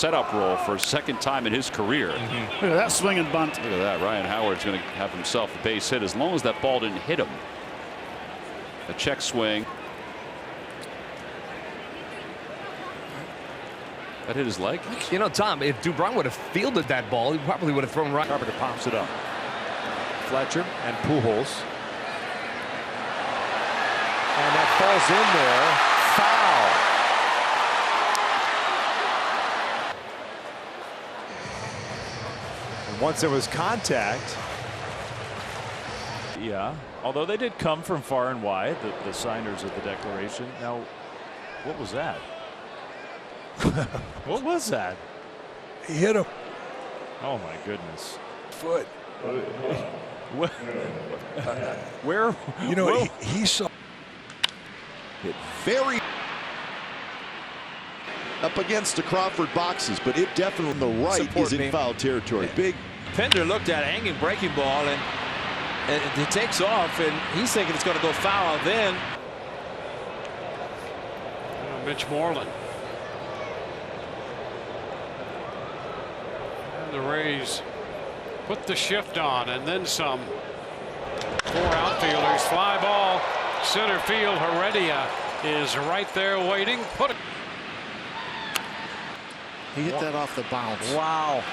setup role for a second time in his career. Look at that swing and bunt. Look at that. Ryan Howard's going to have himself a base hit as long as that ball didn't hit him. A check swing. That hit his leg. You know, Tom, if Dubron would have fielded that ball, he probably would have thrown right. Carpenter pops it up. Fletcher and Pujols. And that falls in there. Foul. And once there was contact. Yeah, although they did come from far and wide, the signers of the declaration. Now, what was that? What was that? He hit him. Oh my goodness. Foot. Where? You know, he saw it very up against the Crawford boxes, but it definitely on the right is in foul territory. Big. Pender looked at a hanging breaking ball and it takes off, and he's thinking it's going to go foul. Then Mitch Moreland. And the Rays put the shift on and then some. 4 outfielders, fly ball, center field. Heredia is right there waiting. Put it. He hit that off the bounce. wow.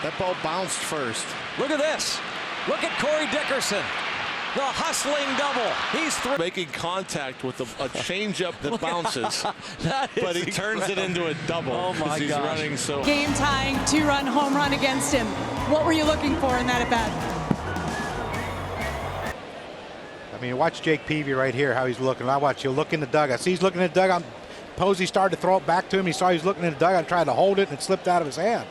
That ball bounced first. Look at this. Look at Corey Dickerson. The hustling double. He's making contact with a changeup that bounces, but he turns it into a double. Oh my he's gosh. running so. Game tying 2-run home run against him. What were you looking for in that at bat? I mean, watch Jake Peavy right here, how he's looking. I watch he'll look in the dugout. See, he's looking in the dugout. Posey started to throw it back to him. He saw he was looking in the dugout and tried to hold it, and it slipped out of his hand.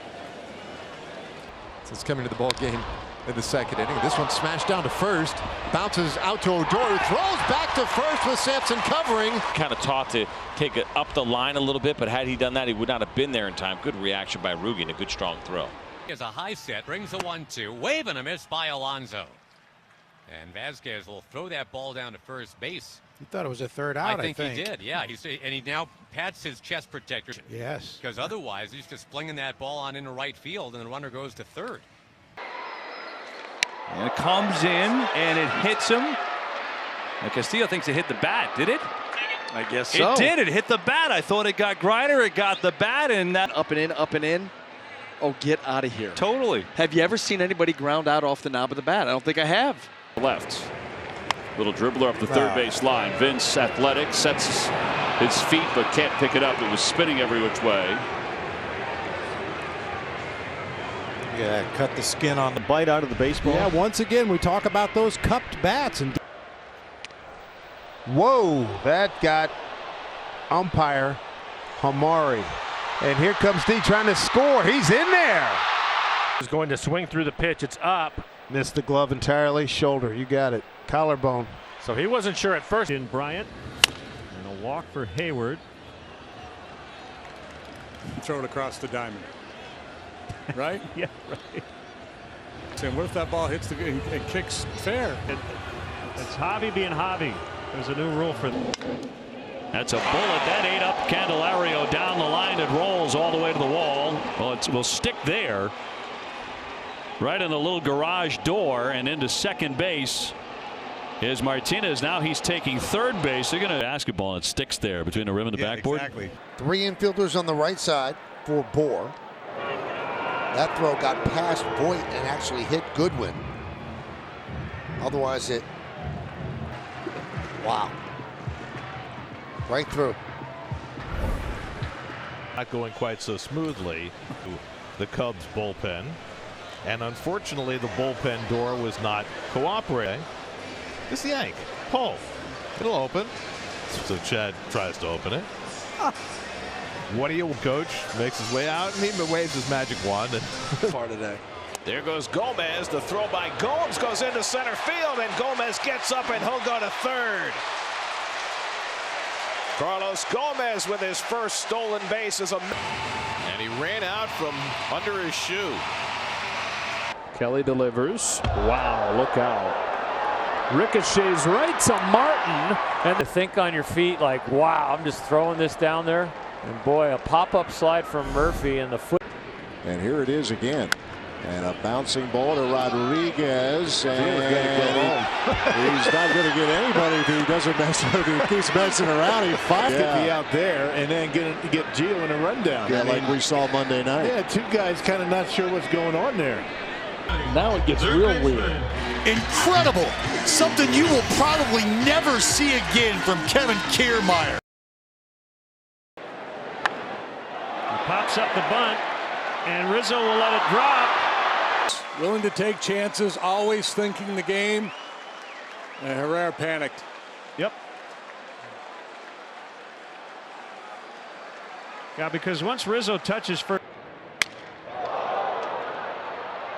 So it's coming to the ball game in the second inning. This one smashed down to first, bounces out to Odor, throws back to first with Sampson covering. Kind of taught to take it up the line a little bit, but had he done that, he would not have been there in time. Good reaction by Rugi and a good strong throw. Is a high set, brings a 1-2, waving a miss by Alonso. And Vasquez will throw that ball down to first base. He thought it was a third out, I think he did, yeah. And he now pats his chest protector. Yes. Because otherwise, he's just flinging that ball on into right field, and the runner goes to third. And it comes in, and it hits him. And Castillo thinks it hit the bat. Did it? I guess so. It did. It hit the bat. I thought it got Grider. It got the bat, and that. Up and in, up and in. Oh, get out of here. Totally. Have you ever seen anybody ground out off the knob of the bat? I don't think I have. Left. Little dribbler up the third base line. Vince, athletic, sets his feet but can't pick it up. It was spinning every which way. Yeah, cut the skin on the bite out of the baseball. Yeah, once again, we talk about those cupped bats. And whoa, that got umpire Hamari. And here comes D trying to score. He's in there. He's going to swing through the pitch. It's up. Missed the glove entirely. Shoulder. You got it. Collarbone. So he wasn't sure at first. In Bryant. And a walk for Hayward. Throw it across the diamond. Right? Yeah, right. Saying, what if that ball hits it kicks fair? It's Javi being Javi. There's a new rule for them. That's a bullet. That ate up Candelario down the line. It rolls all the way to the wall. Well, it will stick there. Right in the little garage door and into second base is Martinez. Now he's taking third base. They're going to basketball, and it sticks there between the rim and the backboard. Exactly. 3 infielders on the right side for Bohr. That throw got past Voit and actually hit Goodwin. Otherwise it. Wow. Right through. Not going quite so smoothly. The Cubs bullpen. And unfortunately, the bullpen door was not cooperating. This yank. Pull. It'll open. So Chad tries to open it. What do you, coach? Makes his way out and he waves his magic wand. And far today. There goes Gomez. The throw by Gomes goes into center field, and Gomez gets up and he'll go to third. Carlos Gomez with his first stolen base as a. And he ran out from under his shoe. Kelly delivers. Wow, look out. Ricochets right to Martin. And to think on your feet like, wow, I'm just throwing this down there. And boy, a pop-up slide from Murphy and the foot. And here it is again. And a bouncing ball to Rodriguez. And he's not going to get anybody if he doesn't mess up. If he keeps messing around, he finds could be out there and then get Gio in a rundown. Yeah, like we saw Monday night. Yeah, two guys kind of not sure what's going on there. Now it gets real weird. Incredible. Something you will probably never see again from Kevin Kiermaier. He pops up the bunt, and Rizzo will let it drop. Willing to take chances, always thinking the game. And Herrera panicked. Yep. Yeah, because once Rizzo touches first.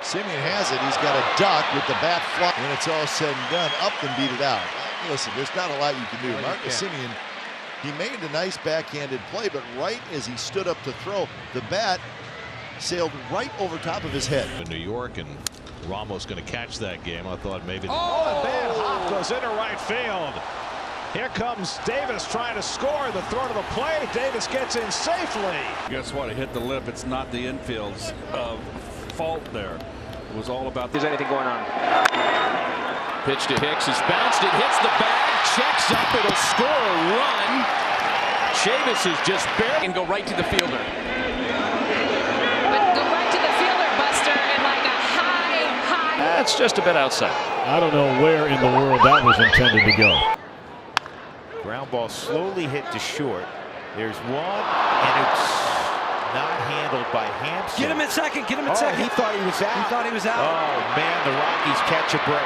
Simeon has it. He's got a duck with the bat fly. When it's all said and done, up and beat it out. Listen, there's not a lot you can do. Marcus Simeon, he made a nice backhanded play, but right as he stood up to throw, the bat sailed right over top of his head. In New York, and Ramos going to catch that game. I thought maybe. Oh, a bad hop goes into right field. Here comes Davis trying to score. The throw to the plate. Davis gets in safely. Guess what? It hit the lip. It's not the infield's fault there. It was all about. There's anything going on. Pitch to Hicks is bounced. It hits the bag. Checks up. It'll score a run. Chavis is just barely and go right to the fielder. But go right to the fielder, Buster, and like a high. That's just a bit outside. I don't know where in the world that was intended to go. Ground ball slowly hit to short. There's one, and it's not handled by Hampson. Get him at second. Get him at second. He thought he was out. He thought he was out. Oh, man, the Rockies catch a break.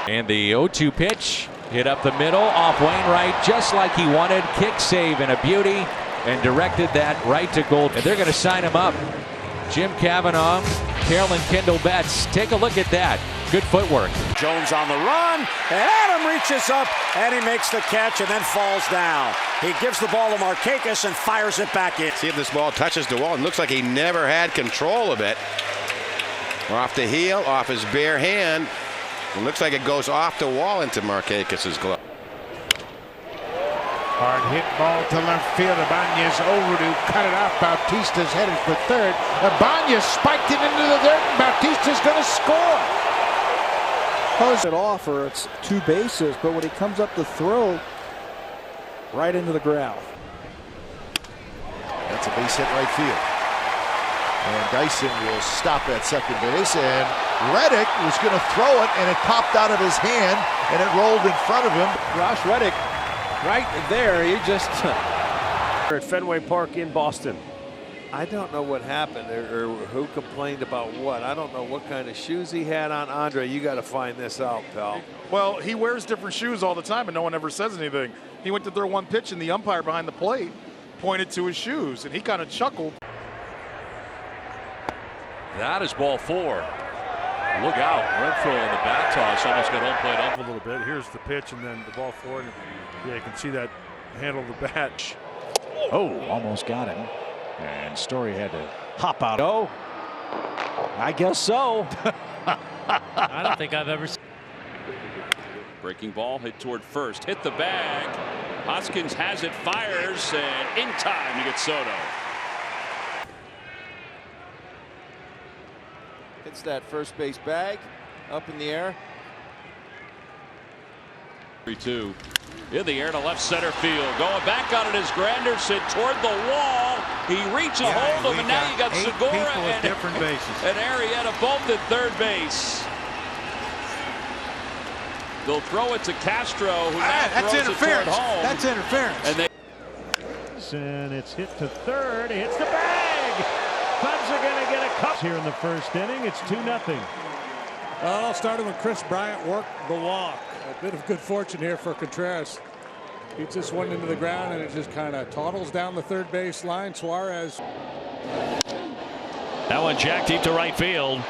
And the 0-2 pitch hit up the middle off Wainwright just like he wanted. Kick save and a beauty, and directed that right to goal. And they're going to sign him up. Jim Cavanaugh, Carolyn Kendall Betts. Take a look at that. Good footwork. Jones on the run, and Adam reaches up, and he makes the catch and then falls down. He gives the ball to Markakis and fires it back in. See if this ball touches the wall. It looks like he never had control of it. Off the heel, off his bare hand. It looks like it goes off the wall into Markakis' glove. Hard hit ball to left field. Ibanez over to cut it off. Bautista's headed for third. Ibanez spiked it into the dirt, and Bautista's going to score. Pose it off, or it's two bases, but when he comes up to throw, right into the ground. That's a base hit right field. And Dyson will stop at second base, and Reddick was going to throw it, and it popped out of his hand, and it rolled in front of him. Ross Reddick, right there. He just at Fenway Park in Boston. I don't know what happened or who complained about what. I don't know what kind of shoes he had on. Andre, you got to find this out, pal. Well, he wears different shoes all the time, and no one ever says anything. He went to throw one pitch, and the umpire behind the plate pointed to his shoes, and he kind of chuckled. That is ball 4. Look out. Renfroe on the bat toss almost got home plate up A little bit. Here's the pitch, and then the ball forward. Yeah, you can see that handle of the bat. Oh, almost got him. And Story had to hop out. Oh, I guess so. I don't think I've ever seen. Breaking ball hit toward first. Hit the bag. Hoskins has it, fires, and in time to get Soto. Hits that first base bag up in the air. 3-2 in the air to left center field. Going back on it is Granderson toward the wall. He reaches hold of him, and now you got Segura and different bases. And Arrieta both at third base. They'll throw it to Castro, who now That's throws interference. it toward home. That's interference. And it's hit to third. It hits the bag. Cubs are going to get a cup here in the first inning. It's 2-0. Well, starting with Chris Bryant worked the walk. A bit of good fortune here for Contreras. Beats this one into the ground, and it just kind of toddles down the third base line. Suarez. That one jacked deep to right field.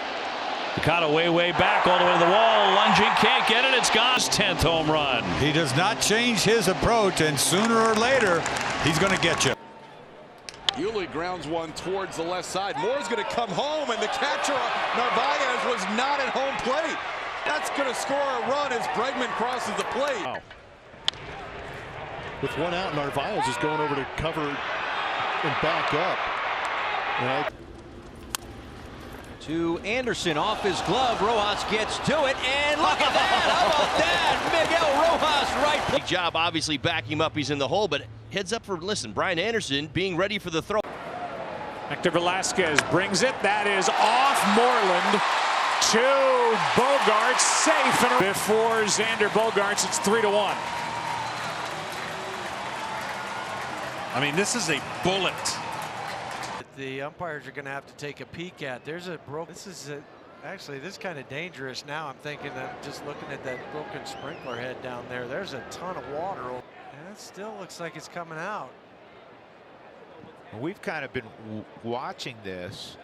Caught way back all the way to the wall. Lunging, can't get it. It's gone. 10th home run. He does not change his approach, and sooner or later, he's going to get you. Yuli grounds one towards the left side. Moore's going to come home, and the catcher, Narvaez, was not at home plate. That's going to score a run as Bregman crosses the plate. with one out, Narvaez is going over to cover and back up. To Anderson, off his glove. Rojas gets to it, and look at that! How about that? Miguel Rojas, right. Big job, obviously backing him up. He's in the hole, but heads up for, listen, Brian Anderson being ready for the throw. Hector Velasquez brings it. That is off Moreland to Bogarts, safe. And before Xander Bogarts, it's 3-1. I mean, this is a bullet. The umpires are going to have to take a peek at. There's a broke. This is actually this is kind of dangerous. Now I'm thinking that just looking at that broken sprinkler head down there. There's a ton of water. And it still looks like it's coming out. We've kind of been watching this.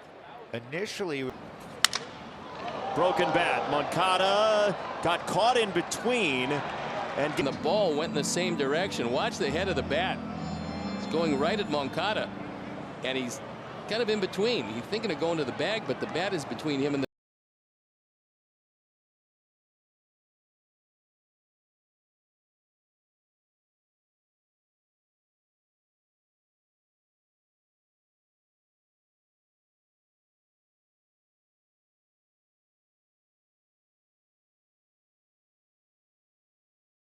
Initially, broken bat. Moncada got caught in between, and the ball went in the same direction. Watch the head of the bat. It's going right at Moncada, and he's kind of in between. He's thinking of going to the bag, but the bat is between him and the